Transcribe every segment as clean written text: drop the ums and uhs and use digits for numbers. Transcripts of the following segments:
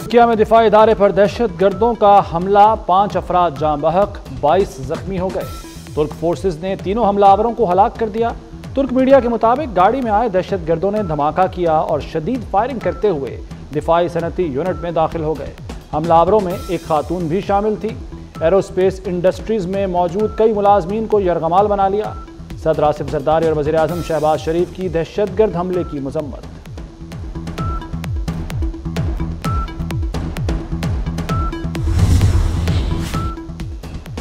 तुर्किया में दिफाई इदारे पर दहशत गर्दों का हमला, 5 अफराद जाँ बहक, 22 जख्मी हो गए। तुर्क फोर्सेज ने तीनों हमलावरों को हलाक कर दिया। तुर्क मीडिया के मुताबिक गाड़ी में आए दहशत गर्दों ने धमाका किया और शदीद फायरिंग करते हुए दिफाई सनती यूनिट में दाखिल हो गए। हमलावरों में एक खातून भी शामिल थी। एरोस्पेस इंडस्ट्रीज में मौजूद कई मुलाजमीन को यरगमाल बना लिया। सदर आसिफ जरदारी और वज़ीर आज़म शहबाज शरीफ की दहशतगर्द हमले की मजम्मत।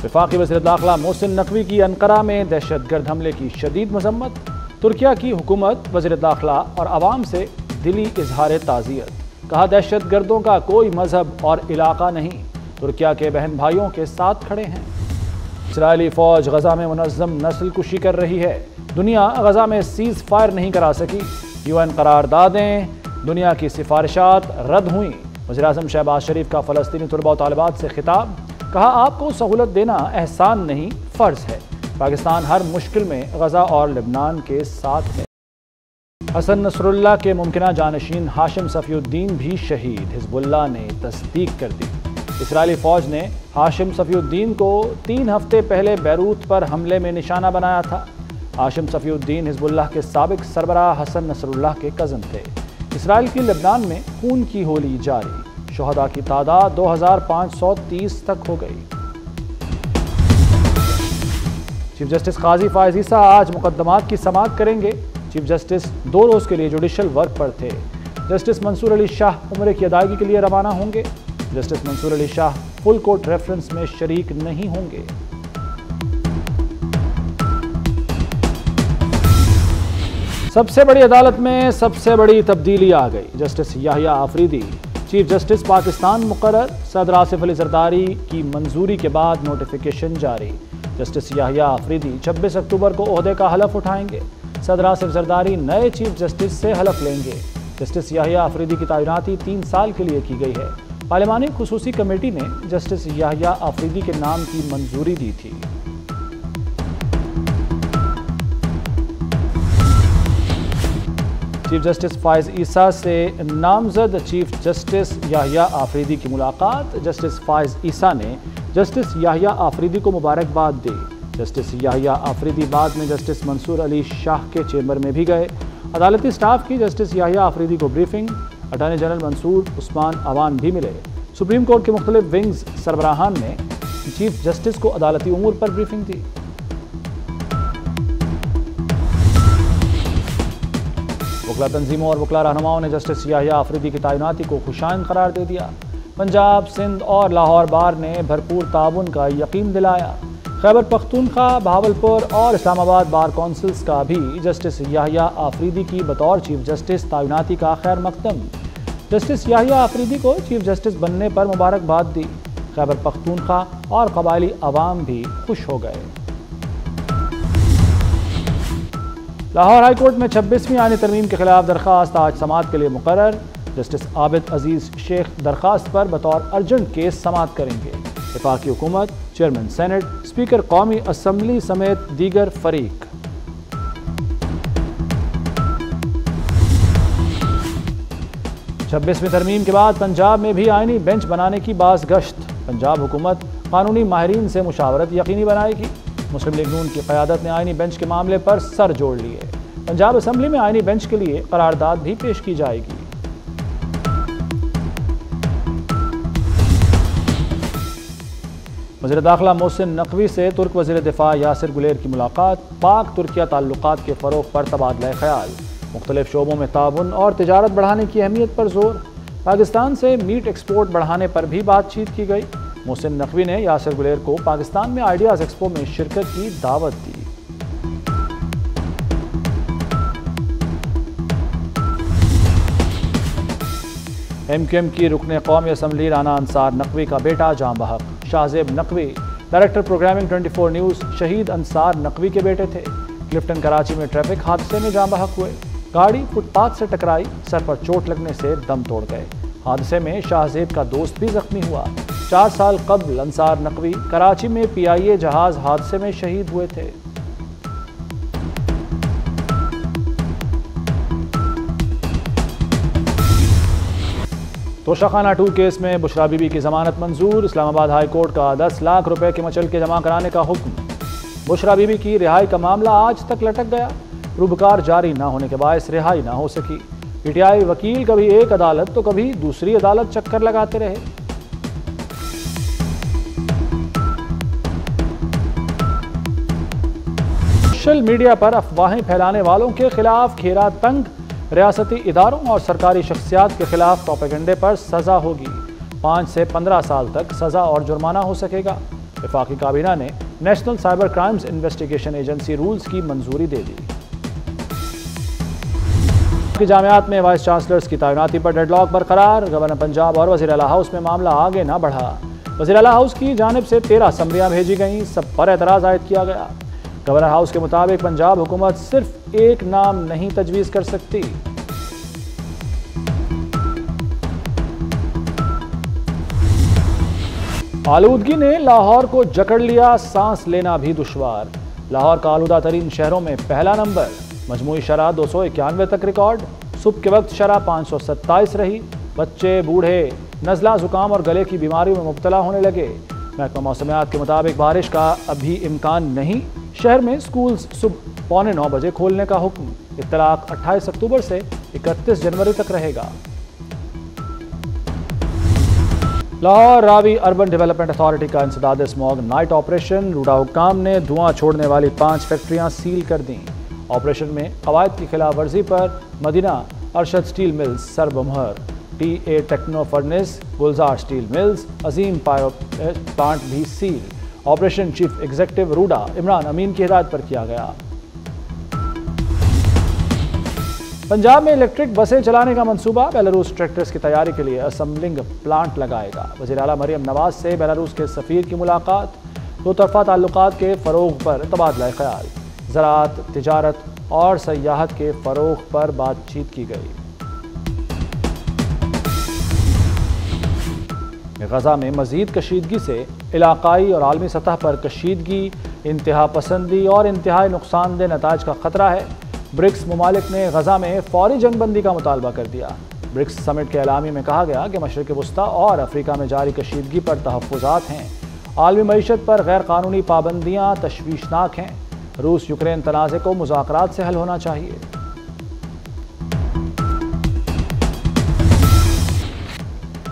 वफाकी वज़ीर दाखिला मोहसिन नकवी की अनकरा में दहशतगर्द हमले की शदीद मजम्मत। तुर्किया की हुकूमत वज़ीर दाखिला और आवाम से दिली इजहार ताज़ियत। कहा, दहशत गर्दों का कोई मजहब और इलाका नहीं, तुर्किया के बहन भाइयों के साथ खड़े हैं। इजरायली फौज गजा में मुनज़्ज़म नस्ल कुशी कर रही है। दुनिया गजा में सीज़ फायर नहीं करा सकी। UN करारदादें, दुनिया की सिफारिशात रद्द हुई। वज़ीर आज़म शहबाज शरीफ का फ़लस्तीनी तलबा और तालिबात से खिताब। कहा, आपको सहूलत देना एहसान नहीं, फ़र्ज़ है। पाकिस्तान हर मुश्किल में गजा और लेबनान के साथ है। हसन नसरुल्लाह के मुमकिना जानशीन हाशिम सफ़ीउद्दीन भी शहीद, हिज़्बुल्लाह ने तस्दीक कर दी। इस्राएली फ़ौज ने हाशिम सफ़ीउद्दीन को 3 हफ्ते पहले बैरूत पर हमले में निशाना बनाया था। हाशिम सफ़ीउद्दीन हिज़्बुल्लाह के साबिक सरबराह हसन नसरुल्लाह के कज़न थे। इसराइल की लेबनान में खून की होली जारी, शुहदा की तादाद 2530 तक हो गई। चीफ जस्टिस काजी फायज़ ईसा आज मुकदमात की समाअत करेंगे। चीफ जस्टिस 2 रोज़ के लिए जुडिशल वर्क पर थे। जस्टिस मंसूर अली शाह उम्रे की अदायगी के लिए रवाना होंगे। Justice Mansoor Ali Shah full court reference में शरीक नहीं होंगे। सबसे बड़ी अदालत में सबसे बड़ी तब्दीली आ गई। Justice Yahya Afridi chief justice Pakistan मुकर्रर। सदर आसिफ अली जरदारी की मंजूरी के बाद नोटिफिकेशन जारी। जस्टिस याहिया आफरीदी 26 अक्टूबर को ओहदे का हलफ उठाएंगे। सदर आसिफ जरदारी नए चीफ जस्टिस से हलफ लेंगे। जस्टिस याहिया आफरीदी की तैनाती 3 साल के लिए की गई है। पार्लिमानी खुसूसी कमेटी ने जस्टिस याहिया आफरीदी के नाम की मंजूरी दी थी। चीफ जस्टिस फायज़ ईसा से नामजद चीफ जस्टिस याहिया आफरीदी की मुलाकात। जस्टिस फायज़ ईसा ने जस्टिस याहिया आफरीदी को मुबारकबाद दी। जस्टिस याहिया आफरीदी बाद में जस्टिस मंसूर अली शाह के चेंबर में भी गए। अदालती स्टाफ की जस्टिस याहिया आफरीदी को briefing. Attorney general Mansoor Usman Awan भी मिले। सुप्रीम कोर्ट के मुख्तलिफ विंग्स सरबराहान ने चीफ जस्टिस को अदालती उमूर पर ब्रीफिंग दी। वकला तंजीमों और वकला रहनुमाओं ने जस्टिस याहिया आफरीदी की तैनाती को खुशाइंद करार दे दिया। पंजाब, सिंध और लाहौर बार ने भरपूर ताउन का यकीन दिलाया। खैबर पख्तूनख्वा, बहावलपुर और इस्लामाबाद बार कौंसिल्स का भी जस्टिस याहिया आफरीदी की बतौर चीफ जस्टिस तैनाती का खैर मकदम। जस्टिस याहिया आफरीदी को चीफ जस्टिस बनने पर मुबारकबाद दी। खैबर पख्तूनख्वा और कबायली अवाम भी खुश हो गए। लाहौर हाई कोर्ट में 26वीं आईनी तरमीम के खिलाफ दरख्वास्त आज समाअत के लिए मुकर्रर। जस्टिस आबिद अजीज शेख दरख्वास्त पर बतौर अर्जेंट केस समाअत करेंगे। वफाकी हुकूमत, चेयरमैन सेनेट, स्पीकर कौमी असम्बली समेत दीगर फरीक। छब्बीसवीं तरमीम के बाद पंजाब में भी आईनी बेंच बनाने की बाज़ गश्त। पंजाब हुकूमत कानूनी माहिरीन से मुशावरत यकीनी बनाएगी। मुस्लिम लीग नून की क़यादत ने आईनी बेंच के मामले पर सर जोड़ लिए। पंजाब असम्बली में आईनी बेंच के लिए करारदाद भी पेश की जाएगी। वज़ीर दाखिला मोहसिन नकवी से तुर्क वज़ीर दिफा यासिर गुलेर की मुलाकात। पाक तुर्किया ताल्लुकात के फ़रोग़ पर तबादला ख्याल। मुख्तलिफ शोबों में ताउन और तिजारत बढ़ाने की अहमियत पर जोर। पाकिस्तान से मीट एक्सपोर्ट बढ़ाने पर भी बातचीत की गई। मोहसिन नकवी ने यासिर गुलेर को पाकिस्तान में आइडियाज़ एक्सपो में शिरकत की दावत दी। MQM की रुकने कौमी असम्बली राना अंसार नकवी का बेटा जाँ बहक। Shahzeb Naqvi director programming 24 news शहीद अंसार नकवी के बेटे थे। क्लिफ्टन कराची में ट्रैफिक हादसे में जाँ बहक हुए। गाड़ी फुटपाथ से टकराई, सर पर चोट लगने से दम तोड़ गए। हादसे में शाहजेब का दोस्त भी जख्मी हुआ। 4 साल कबल अंसार नकवी कराची में PIA जहाज हादसे में शहीद हुए थे। तोशाखाना 2 केस में बुशरा बीबी की जमानत मंजूर। इस्लामाबाद हाई कोर्ट का 10 लाख रुपए के मचल के जमा कराने का हुक्म। बुशरा बीबी की रिहाई का मामला आज तक लटक गया। रूबकार जारी न होने के बायस रिहाई न हो सकी। पीटीआई वकील कभी एक अदालत तो कभी दूसरी अदालत चक्कर लगाते रहे। सोशल मीडिया पर अफवाहें फैलाने वालों के खिलाफ खेरा तंग। रियासती इदारों और सरकारी शख्सियात के खिलाफ प्रोपेगेंडे पर सजा होगी। 5 से 15 साल तक सजा और जुर्माना हो सकेगा। वफाकी काबीना ने national cyber crimes investigation agency rules की मंजूरी दे दी। जामियात में वाइस चांसलर्स की तैनाती पर डेडलॉक बरकरार। गवर्नर पंजाब और वज़ीर आला हाउस में मामला आगे न बढ़ा। वज़ीर आला हाउस की जानिब से 13 असम्बलियां भेजी गईं, सब पर एतराज़ आयद किया गया। गवर्नर हाउस के मुताबिक पंजाब हुकूमत सिर्फ एक नाम नहीं तजवीज़ कर सकती। आलूदगी ने लाहौर को जकड़ लिया, सांस लेना भी दुश्वार। लाहौर का आलूदा तरीन शहरों में पहला नंबर। मजमूई शरह 291 तक रिकॉर्ड। सुबह के वक्त शरह 527 रही। बच्चे, बूढ़े नज़ला, जुकाम और गले की बीमारियों में मुब्तला होने लगे। महकमा मौसमियात के मुताबिक बारिश का अभी इम्कान नहीं। शहर में स्कूल सुबह 8:45 बजे खोलने का हुक्म। इत्तलाक 28 अक्टूबर से 31 जनवरी तक रहेगा। Lahore Ravi urban development authority का इंसदाद स्मॉग नाइट ऑपरेशन। रूडा हुक्काम ने धुआं छोड़ने वाली 5 फैक्ट्रियां सील कर दी। ऑपरेशन में कवायद की खिलाफ वर्जी पर मदीना अरशद स्टील मिल्स सरबमहर, TA techno furnace, Gulzar steel mills, Azeem power plant भी seal. Operation chief executive RUDA Imran Amin की हिदायत पर किया गया। पंजाब में इलेक्ट्रिक बसें चलाने का मंसूबा। बेलारूस ट्रैक्टर्स की तैयारी के लिए असेंबलिंग प्लांट लगाएगा। वज़ीर आला मरियम नवाज से बेलारूस के सफ़ीर की मुलाकात। दो तरफ़ा ताल्लुकात के फ़रोग़ पर तबादला ख्याल। ज़राअत, तिजारत और सयाहत के फ़रोग़ पर बातचीत की गई। गज़ा में मज़ीद कशीदगी से इलाकाई और आलमी सतह पर कशीदगी, इंतहा पसंदी और इंतहाई नुकसानदेह नताज का ख़तरा है। ब्रिक्स ममालिक ने गज़ा में फ़ौरी जंगबंदी का मुतालबा कर दिया। ब्रिक्स समिट के एलामी में कहा गया कि मशरिक़ वस्ता और अफ्रीका में जारी कशीदगी पर तहफ़्फ़ुज़ात हैं। आलमी मईशत पर गैर कानूनी पाबंदियाँ तशवीशनाक हैं। रूस यूक्रेन तनाज़े को मुज़ाकरात से हल होना चाहिए।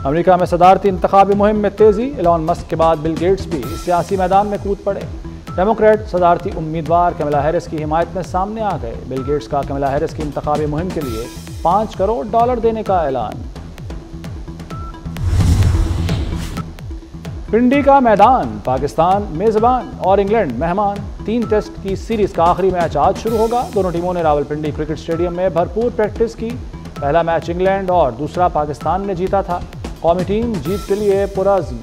अमेरिका में सदारती इंतखाबी मुहिम में तेज़ी। एलॉन मस्क के बाद बिल गेट्स भी सियासी मैदान में कूद पड़े। डेमोक्रेट सदारती उम्मीदवार कमला हैरिस की हिमायत में सामने आ गए। बिल गेट्स का कमला हैरिस की इंतखाबी मुहिम के लिए $5 करोड़ देने का ऐलान। पिंडी का मैदान, पाकिस्तान मेज़बान और इंग्लैंड मेहमान। 3 टेस्ट की सीरीज़ का आखिरी मैच आज शुरू होगा। दोनों टीमों ने रावलपिंडी क्रिकेट स्टेडियम में भरपूर प्रैक्टिस की। पहला मैच इंग्लैंड और दूसरा पाकिस्तान ने जीता था। कौमी टीम जीत के लिए पुरअज़्म।